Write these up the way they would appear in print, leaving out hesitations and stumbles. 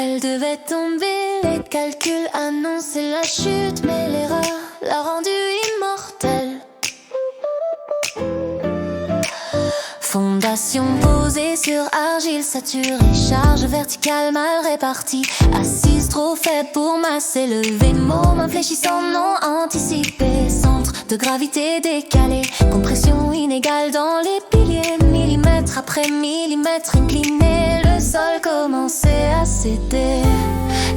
Elle devait tomber, les calculs annonçaient la chute, mais l'erreur l'a rendue immortelle. Fondation posée sur argile saturée, charge verticale mal répartie, assise trop faible pour masser, lever môme infléchissant non anticipé, centre de gravité décalé, compression inégale dans les piliers, millimètre après millimètre incliné, le sol commençait à céder,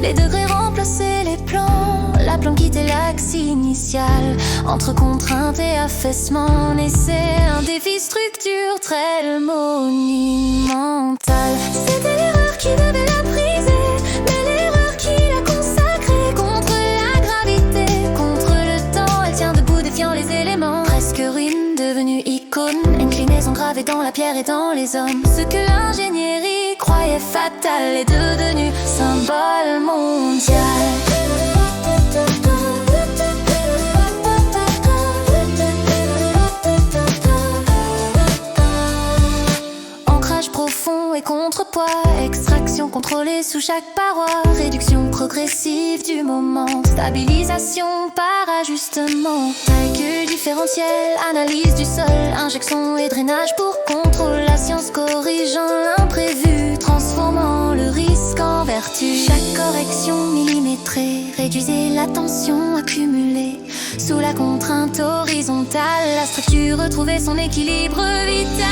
les degrés remplaçaient les plans, la plante quittait l'axe initial, entre contrainte et affaissement naissait un défi structure très monumental. C'était l'erreur qui devait la briser, mais l'erreur qui l'a consacrée contre la gravité, contre le temps. Elle tient debout défiant les éléments, presque ruine devenue icône, inclinaison gravée dans la pierre et dans les hommes. Ce que l'ingénierie croyait fatal est devenu symbole mondial. Profond et contrepoids, extraction contrôlée sous chaque paroi, réduction progressive du moment, stabilisation par ajustement, calcul différentiel, analyse du sol, injection et drainage pour contrôle, la science corrigeant l'imprévu, transformant le risque en vertu. Chaque correction millimétrée réduisait la tension accumulée sous la contrainte horizontale, la structure retrouvait son équilibre vital.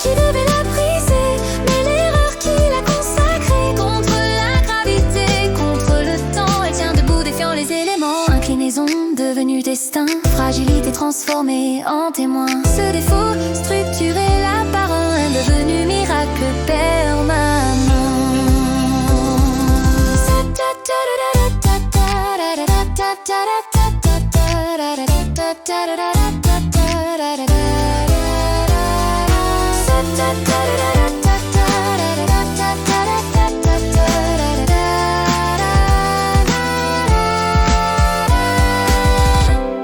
Qui devait la briser, mais l'erreur qui l'a consacrée contre la gravité, contre le temps. Elle tient debout défiant les éléments, inclinaison devenue destin, fragilité transformée en témoin. Ce défaut structuré l'apparent est devenu miracle permanent.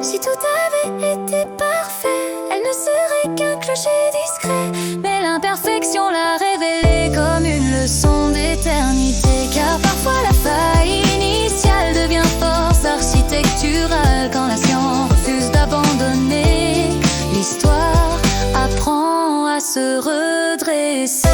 Si tout avait été parfait, elle ne serait qu'un clocher discret, mais l'imperfection l'a révélée comme une leçon d'éternité. Car parfois la faille initiale devient force architecturale quand la science refuse d'abandonner. L'histoire apprend à se redresser.